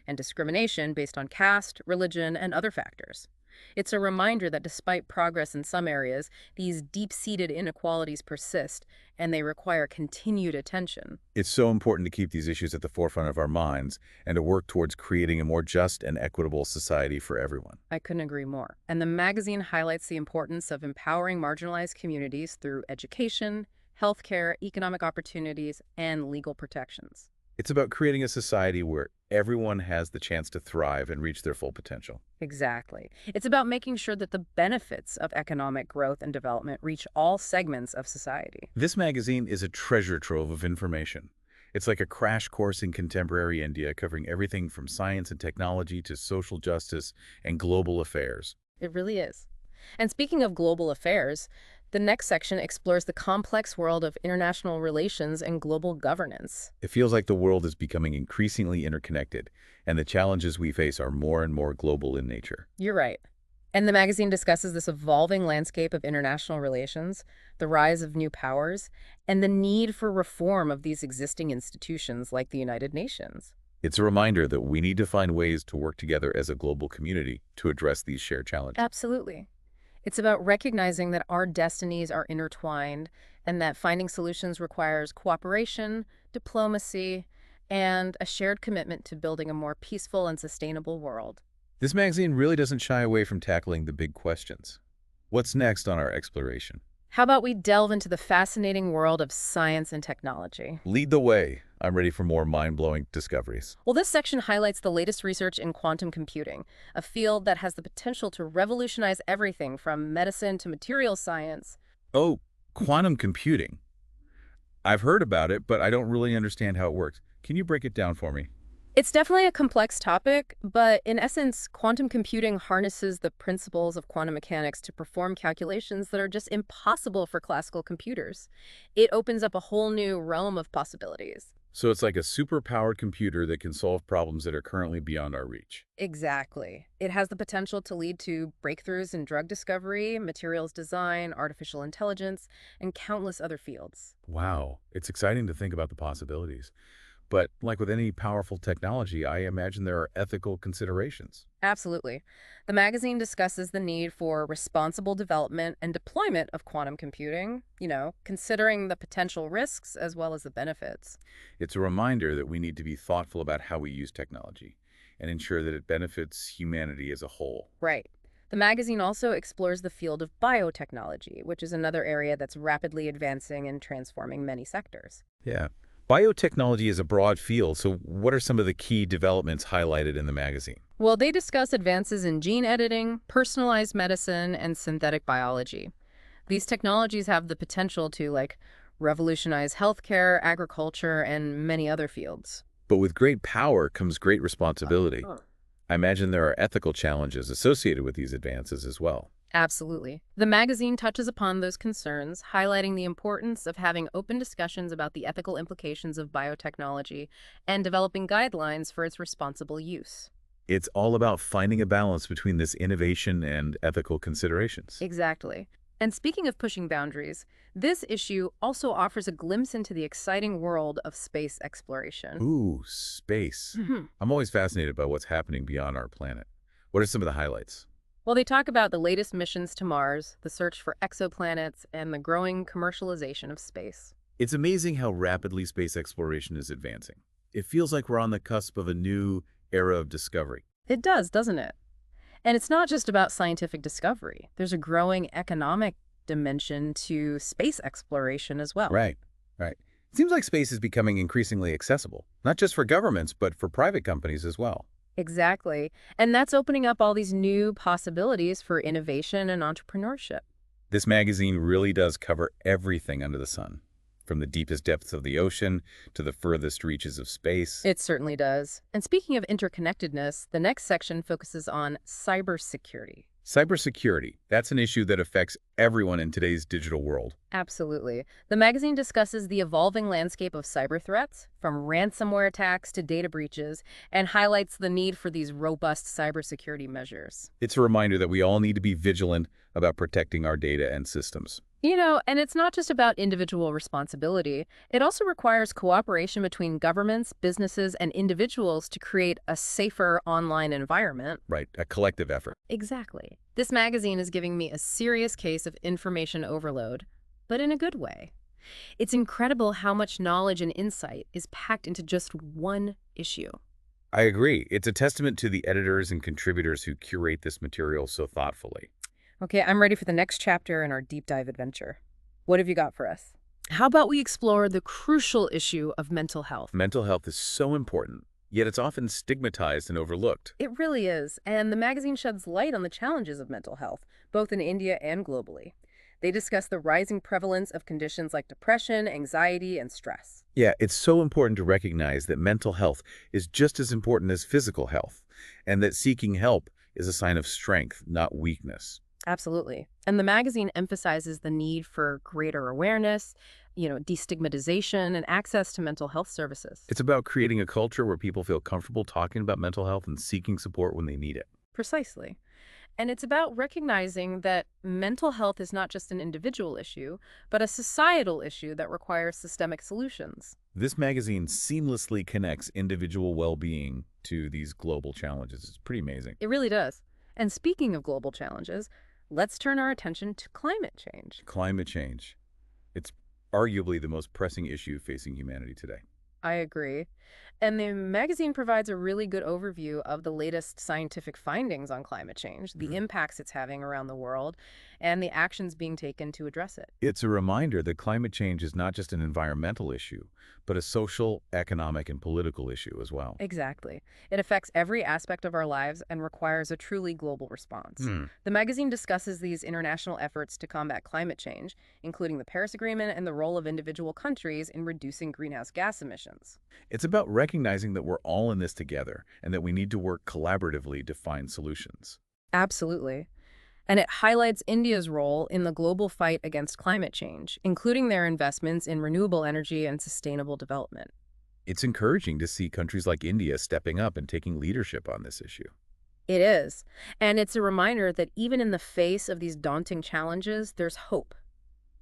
and discrimination based on caste, religion, and other factors. It's a reminder that despite progress in some areas, these deep-seated inequalities persist, and they require continued attention. It's so important to keep these issues at the forefront of our minds and to work towards creating a more just and equitable society for everyone. I couldn't agree more. And the magazine highlights the importance of empowering marginalized communities through education, healthcare, economic opportunities, and legal protections. It's about creating a society where everyone has the chance to thrive and reach their full potential. Exactly. It's about making sure that the benefits of economic growth and development reach all segments of society. This magazine is a treasure trove of information. It's like a crash course in contemporary India, covering everything from science and technology to social justice and global affairs. It really is. And speaking of global affairs, the next section explores the complex world of international relations and global governance. It feels like the world is becoming increasingly interconnected, and the challenges we face are more and more global in nature. You're right. And the magazine discusses this evolving landscape of international relations, the rise of new powers, and the need for reform of these existing institutions like the United Nations. It's a reminder that we need to find ways to work together as a global community to address these shared challenges. Absolutely. It's about recognizing that our destinies are intertwined and that finding solutions requires cooperation, diplomacy, and a shared commitment to building a more peaceful and sustainable world. This magazine really doesn't shy away from tackling the big questions. What's next on our exploration? How about we delve into the fascinating world of science and technology? Lead the way. I'm ready for more mind-blowing discoveries. Well, this section highlights the latest research in quantum computing, a field that has the potential to revolutionize everything from medicine to materials science. Oh, quantum computing. I've heard about it, but I don't really understand how it works. Can you break it down for me? It's definitely a complex topic, but in essence, quantum computing harnesses the principles of quantum mechanics to perform calculations that are just impossible for classical computers. It opens up a whole new realm of possibilities. So it's like a super-powered computer that can solve problems that are currently beyond our reach. Exactly. It has the potential to lead to breakthroughs in drug discovery, materials design, artificial intelligence, and countless other fields. Wow, it's exciting to think about the possibilities. But like with any powerful technology, I imagine there are ethical considerations. Absolutely. The magazine discusses the need for responsible development and deployment of quantum computing, considering the potential risks as well as the benefits. It's a reminder that we need to be thoughtful about how we use technology and ensure that it benefits humanity as a whole. Right. The magazine also explores the field of biotechnology, which is another area that's rapidly advancing and transforming many sectors. Yeah. Biotechnology is a broad field, so what are some of the key developments highlighted in the magazine? Well, they discuss advances in gene editing, personalized medicine, and synthetic biology. These technologies have the potential to, revolutionize healthcare, agriculture, and many other fields. But with great power comes great responsibility. I imagine there are ethical challenges associated with these advances as well. Absolutely. The magazine touches upon those concerns, highlighting the importance of having open discussions about the ethical implications of biotechnology and developing guidelines for its responsible use. It's all about finding a balance between this innovation and ethical considerations. Exactly. And speaking of pushing boundaries, this issue also offers a glimpse into the exciting world of space exploration. Ooh, space. I'm always fascinated by what's happening beyond our planet. What are some of the highlights? Well, they talk about the latest missions to Mars, the search for exoplanets, and the growing commercialization of space. It's amazing how rapidly space exploration is advancing. It feels like we're on the cusp of a new era of discovery. It does, doesn't it? And it's not just about scientific discovery. There's a growing economic dimension to space exploration as well. Right. It seems like space is becoming increasingly accessible, not just for governments, but for private companies as well. Exactly. And that's opening up all these new possibilities for innovation and entrepreneurship. This magazine really does cover everything under the sun, from the deepest depths of the ocean to the furthest reaches of space. It certainly does. And speaking of interconnectedness, the next section focuses on cybersecurity. Cybersecurity, that's an issue that affects everyone in today's digital world. Absolutely. The magazine discusses the evolving landscape of cyber threats, from ransomware attacks to data breaches, and highlights the need for these robust cybersecurity measures. It's a reminder that we all need to be vigilant about protecting our data and systems. And it's not just about individual responsibility. It also requires cooperation between governments, businesses, and individuals to create a safer online environment. Right, a collective effort. Exactly. This magazine is giving me a serious case of information overload, but in a good way. It's incredible how much knowledge and insight is packed into just one issue. I agree. It's a testament to the editors and contributors who curate this material so thoughtfully. Okay, I'm ready for the next chapter in our deep dive adventure. What have you got for us? How about we explore the crucial issue of mental health? Mental health is so important, yet it's often stigmatized and overlooked. It really is, and the magazine sheds light on the challenges of mental health, both in India and globally. They discuss the rising prevalence of conditions like depression, anxiety, and stress. Yeah, it's so important to recognize that mental health is just as important as physical health, and that seeking help is a sign of strength, not weakness. Absolutely. And the magazine emphasizes the need for greater awareness, destigmatization, and access to mental health services. It's about creating a culture where people feel comfortable talking about mental health and seeking support when they need it. Precisely. And it's about recognizing that mental health is not just an individual issue, but a societal issue that requires systemic solutions. This magazine seamlessly connects individual well-being to these global challenges. It's pretty amazing. It really does. And speaking of global challenges, let's turn our attention to climate change. Climate change. It's arguably the most pressing issue facing humanity today. I agree. And the magazine provides a really good overview of the latest scientific findings on climate change, the impacts it's having around the world, and the actions being taken to address it. It's a reminder that climate change is not just an environmental issue, but a social, economic, and political issue as well. Exactly. It affects every aspect of our lives and requires a truly global response. The magazine discusses these international efforts to combat climate change, including the Paris Agreement and the role of individual countries in reducing greenhouse gas emissions. It's about recognizing that we're all in this together and that we need to work collaboratively to find solutions. Absolutely. And it highlights India's role in the global fight against climate change, including their investments in renewable energy and sustainable development. It's encouraging to see countries like India stepping up and taking leadership on this issue. It is. And it's a reminder that even in the face of these daunting challenges, there's hope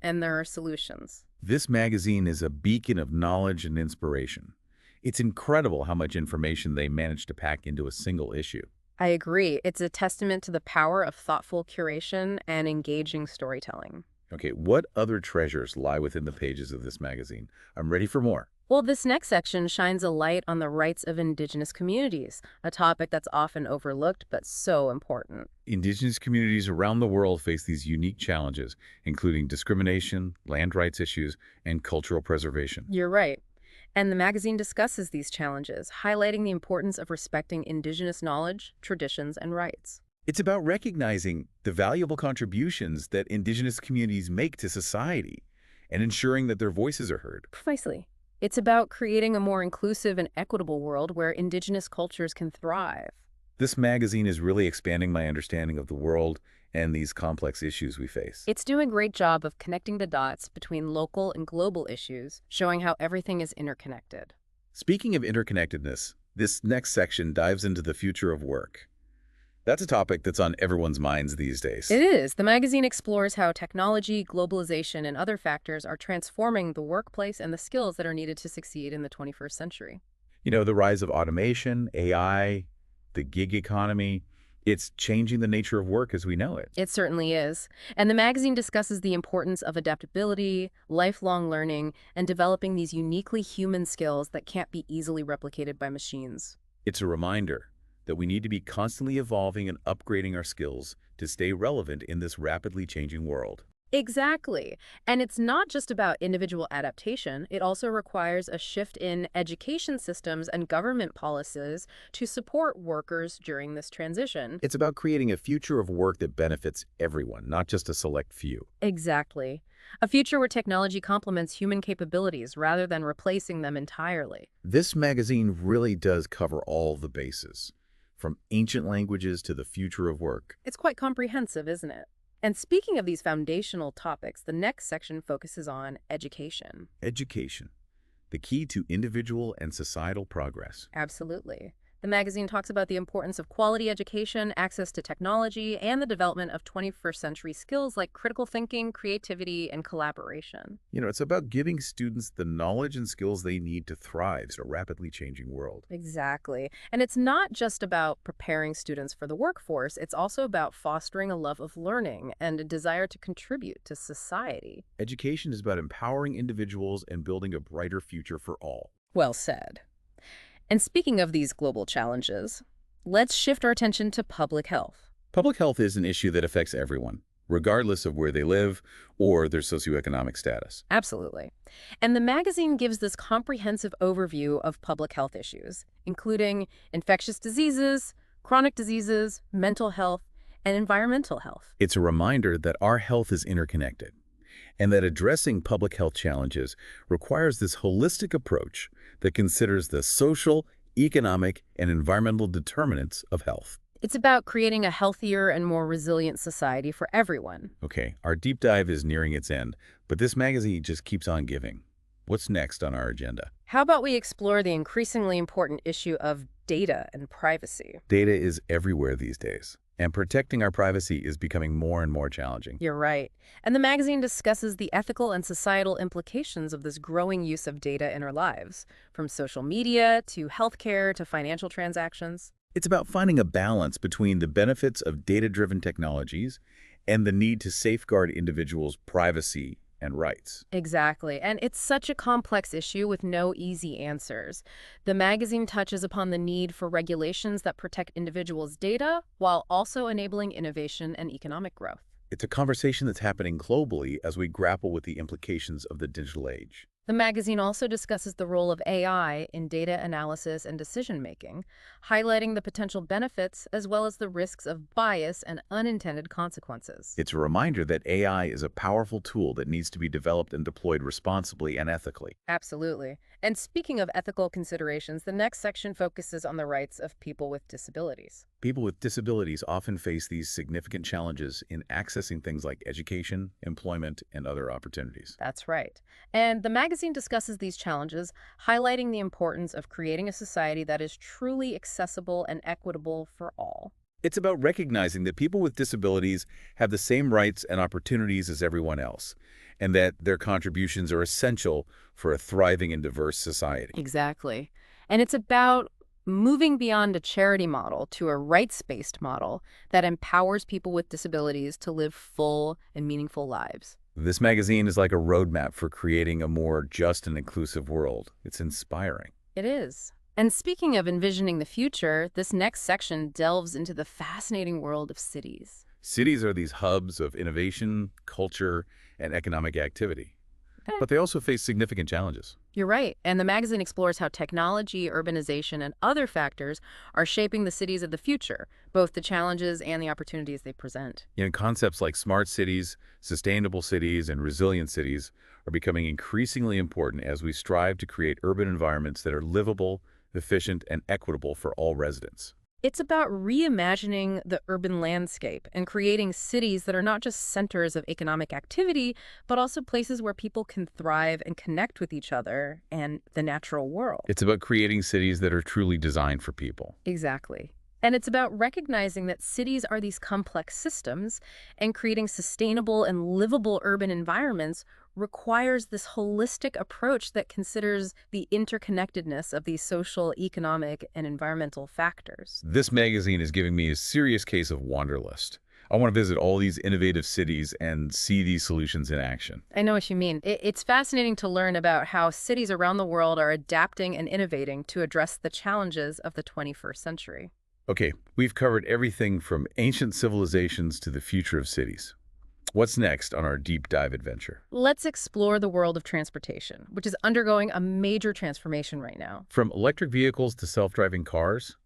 and there are solutions. This magazine is a beacon of knowledge and inspiration. It's incredible how much information they managed to pack into a single issue. I agree. It's a testament to the power of thoughtful curation and engaging storytelling. Okay, what other treasures lie within the pages of this magazine? I'm ready for more. Well, this next section shines a light on the rights of indigenous communities, a topic that's often overlooked but so important. Indigenous communities around the world face these unique challenges, including discrimination, land rights issues, and cultural preservation. You're right. And the magazine discusses these challenges, highlighting the importance of respecting indigenous knowledge, traditions, and rights. It's about recognizing the valuable contributions that indigenous communities make to society and ensuring that their voices are heard. Precisely. It's about creating a more inclusive and equitable world where indigenous cultures can thrive. This magazine is really expanding my understanding of the world and these complex issues we face. It's doing a great job of connecting the dots between local and global issues, showing how everything is interconnected. Speaking of interconnectedness, this next section dives into the future of work. That's a topic that's on everyone's minds these days. It is. The magazine explores how technology, globalization, and other factors are transforming the workplace and the skills that are needed to succeed in the 21st century. You know, the rise of automation, AI, the gig economy, it's changing the nature of work as we know it. It certainly is. And the magazine discusses the importance of adaptability, lifelong learning, and developing these uniquely human skills that can't be easily replicated by machines. It's a reminder that we need to be constantly evolving and upgrading our skills to stay relevant in this rapidly changing world. Exactly. And it's not just about individual adaptation. It also requires a shift in education systems and government policies to support workers during this transition. It's about creating a future of work that benefits everyone, not just a select few. Exactly. A future where technology complements human capabilities rather than replacing them entirely. This magazine really does cover all the bases, from ancient languages to the future of work. It's quite comprehensive, isn't it? And speaking of these foundational topics, the next section focuses on education. Education, the key to individual and societal progress. Absolutely. The magazine talks about the importance of quality education, access to technology, and the development of 21st century skills like critical thinking, creativity, and collaboration. It's about giving students the knowledge and skills they need to thrive in a rapidly changing world. Exactly. And it's not just about preparing students for the workforce, it's also about fostering a love of learning and a desire to contribute to society. Education is about empowering individuals and building a brighter future for all. Well said. And speaking of these global challenges, let's shift our attention to public health. Public health is an issue that affects everyone, regardless of where they live or their socioeconomic status. Absolutely. And the magazine gives this comprehensive overview of public health issues, including infectious diseases, chronic diseases, mental health, and environmental health. It's a reminder that our health is interconnected, and that addressing public health challenges requires this holistic approach that considers the social, economic, and environmental determinants of health. It's about creating a healthier and more resilient society for everyone. Okay, our deep dive is nearing its end, but this magazine just keeps on giving. What's next on our agenda? How about we explore the increasingly important issue of data and privacy? Data is everywhere these days, and protecting our privacy is becoming more and more challenging. You're right. And the magazine discusses the ethical and societal implications of this growing use of data in our lives, from social media to healthcare to financial transactions. It's about finding a balance between the benefits of data-driven technologies and the need to safeguard individuals' privacy and rights. Exactly. And it's such a complex issue with no easy answers. The magazine touches upon the need for regulations that protect individuals' data while also enabling innovation and economic growth. It's a conversation that's happening globally as we grapple with the implications of the digital age. The magazine also discusses the role of AI in data analysis and decision-making, highlighting the potential benefits as well as the risks of bias and unintended consequences. It's a reminder that AI is a powerful tool that needs to be developed and deployed responsibly and ethically. Absolutely. And speaking of ethical considerations, the next section focuses on the rights of people with disabilities. People with disabilities often face these significant challenges in accessing things like education, employment, and other opportunities. That's right. And the magazine discusses these challenges, highlighting the importance of creating a society that is truly accessible and equitable for all. It's about recognizing that people with disabilities have the same rights and opportunities as everyone else, and that their contributions are essential for a thriving and diverse society. Exactly. And it's about moving beyond a charity model to a rights-based model that empowers people with disabilities to live full and meaningful lives. This magazine is like a roadmap for creating a more just and inclusive world. It's inspiring. It is. And speaking of envisioning the future, this next section delves into the fascinating world of cities. Cities are these hubs of innovation, culture, and economic activity. But they also face significant challenges. You're right. And the magazine explores how technology, urbanization, and other factors are shaping the cities of the future, both the challenges and the opportunities they present. Concepts like smart cities, sustainable cities, and resilient cities are becoming increasingly important as we strive to create urban environments that are livable, efficient, and equitable for all residents. It's about reimagining the urban landscape and creating cities that are not just centers of economic activity, but also places where people can thrive and connect with each other and the natural world. It's about creating cities that are truly designed for people. Exactly. And it's about recognizing that cities are these complex systems, and creating sustainable and livable urban environments requires this holistic approach that considers the interconnectedness of these social, economic, and environmental factors. This magazine is giving me a serious case of wanderlust. I want to visit all these innovative cities and see these solutions in action. I know what you mean. It's fascinating to learn about how cities around the world are adapting and innovating to address the challenges of the 21st century. Okay, we've covered everything from ancient civilizations to the future of cities. What's next on our deep dive adventure? Let's explore the world of transportation, which is undergoing a major transformation right now. From electric vehicles to self-driving cars,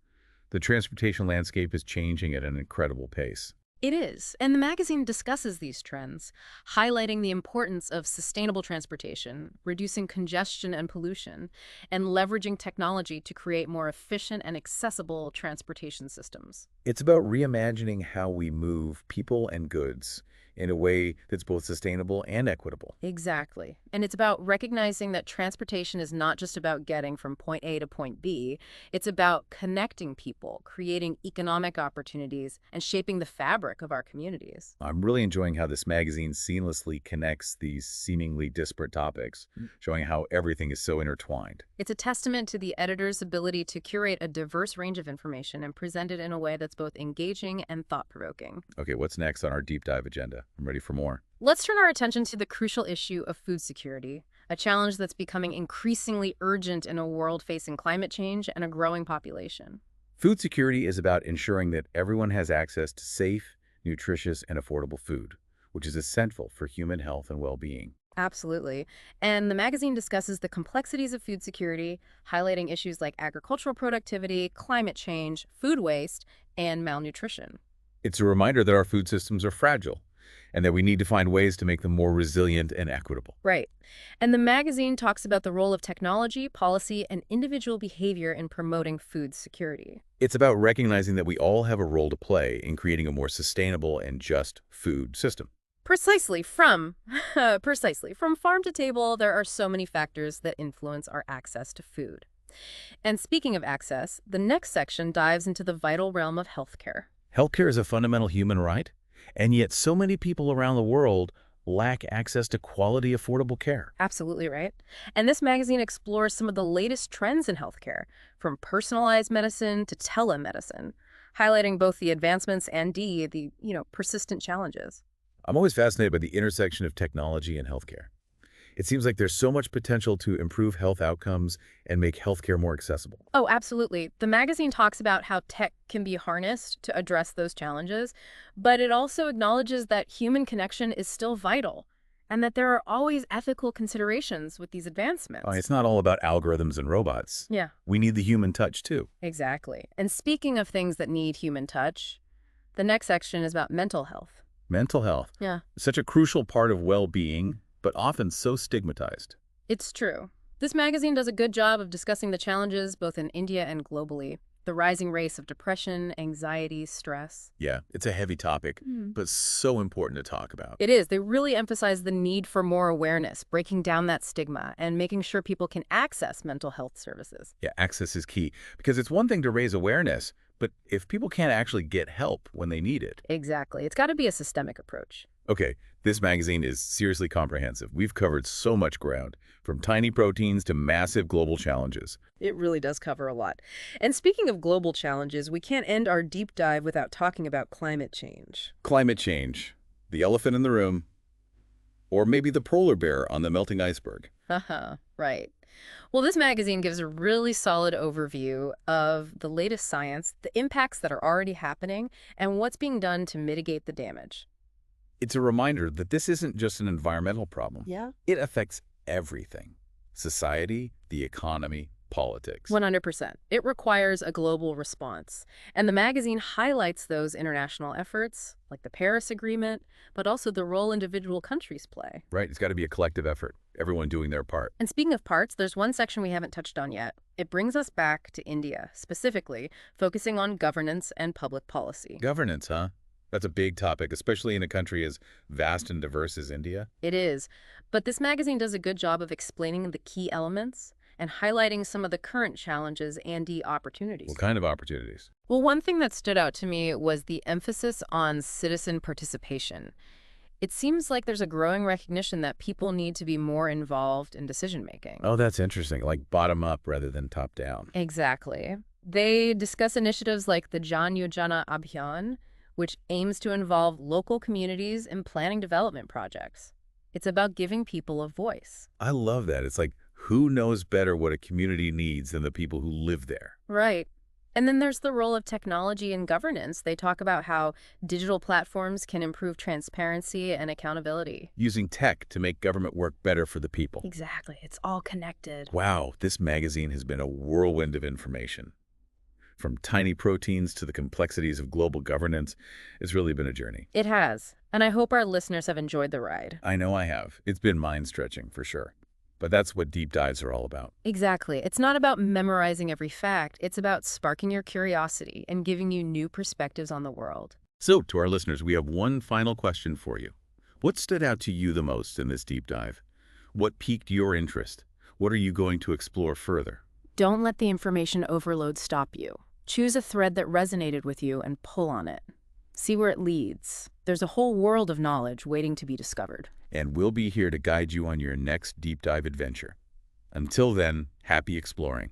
the transportation landscape is changing at an incredible pace. It is, and the magazine discusses these trends, highlighting the importance of sustainable transportation, reducing congestion and pollution, and leveraging technology to create more efficient and accessible transportation systems. It's about reimagining how we move people and goods in a way that's both sustainable and equitable. Exactly. And it's about recognizing that transportation is not just about getting from point A to point B. It's about connecting people, creating economic opportunities, and shaping the fabric of our communities. I'm really enjoying how this magazine seamlessly connects these seemingly disparate topics, showing how everything is so intertwined. It's a testament to the editor's ability to curate a diverse range of information and present it in a way that's both engaging and thought-provoking. Okay, what's next on our deep dive agenda? I'm ready for more. Let's turn our attention to the crucial issue of food security, a challenge that's becoming increasingly urgent in a world facing climate change and a growing population. Food security is about ensuring that everyone has access to safe, nutritious, and affordable food, which is essential for human health and well-being. Absolutely. And the magazine discusses the complexities of food security, highlighting issues like agricultural productivity, climate change, food waste, and malnutrition. It's a reminder that our food systems are fragile and that we need to find ways to make them more resilient and equitable. Right. And the magazine talks about the role of technology, policy, and individual behavior in promoting food security. It's about recognizing that we all have a role to play in creating a more sustainable and just food system. Precisely precisely from farm to table, there are so many factors that influence our access to food. And speaking of access, the next section dives into the vital realm of healthcare. Healthcare is a fundamental human right, and yet so many people around the world lack access to quality, affordable care. Absolutely right. And this magazine explores some of the latest trends in healthcare, from personalized medicine to telemedicine, highlighting both the advancements and the persistent challenges. I'm always fascinated by the intersection of technology and healthcare. It seems like there's so much potential to improve health outcomes and make healthcare more accessible. Oh, absolutely. The magazine talks about how tech can be harnessed to address those challenges, but it also acknowledges that human connection is still vital and that there are always ethical considerations with these advancements. It's not all about algorithms and robots. Yeah, We need the human touch, too. exactly. And speaking of things that need human touch, the next section is about mental health. Mental health, Yeah, such a crucial part of well-being, but often so stigmatized. it's true. This magazine does a good job of discussing the challenges both in India and globally. The rising rates of depression, anxiety, stress. Yeah, it's a heavy topic, but so important to talk about. It is. They really emphasize the need for more awareness, breaking down that stigma, and making sure people can access mental health services. Yeah, access is key, because it's one thing to raise awareness, but if people can't actually get help when they need it. Exactly. It's got to be a systemic approach. Okay, this magazine is seriously comprehensive. We've covered so much ground, from tiny proteins to massive global challenges. It really does cover a lot. And speaking of global challenges, we can't end our deep dive without talking about climate change. Climate change, the elephant in the room, or maybe the polar bear on the melting iceberg. Haha, right. Well, this magazine gives a really solid overview of the latest science, the impacts that are already happening, and what's being done to mitigate the damage. It's a reminder that this isn't just an environmental problem. Yeah. It affects everything: society, the economy, politics. 100%. It requires a global response. And the magazine highlights those international efforts, like the Paris Agreement, but also the role individual countries play. Right, it's got to be a collective effort, everyone doing their part. And speaking of parts, there's one section we haven't touched on yet. It brings us back to India, specifically focusing on governance and public policy. Governance, huh? That's a big topic, especially in a country as vast and diverse as India. It is. But this magazine does a good job of explaining the key elements and highlighting some of the current challenges and the opportunities. What kind of opportunities? Well, one thing that stood out to me was the emphasis on citizen participation. It seems like there's a growing recognition that people need to be more involved in decision-making. Oh, that's interesting, like bottom up rather than top down. Exactly. They discuss initiatives like the Jan Yojana Abhiyan, which aims to involve local communities in planning development projects. It's about giving people a voice. I love that. It's like, who knows better what a community needs than the people who live there? Right. And then there's the role of technology in governance. They talk about how digital platforms can improve transparency and accountability. Using tech to make government work better for the people. Exactly. It's all connected. Wow, this magazine has been a whirlwind of information. From tiny proteins to the complexities of global governance, it's really been a journey. It has. And I hope our listeners have enjoyed the ride. I know I have. It's been mind-stretching, for sure. But that's what deep dives are all about. Exactly. It's not about memorizing every fact. It's about sparking your curiosity and giving you new perspectives on the world. So, to our listeners, we have one final question for you. What stood out to you the most in this deep dive? What piqued your interest? What are you going to explore further? Don't let the information overload stop you. Choose a thread that resonated with you and pull on it. See where it leads. There's a whole world of knowledge waiting to be discovered. And we'll be here to guide you on your next deep dive adventure. Until then, happy exploring.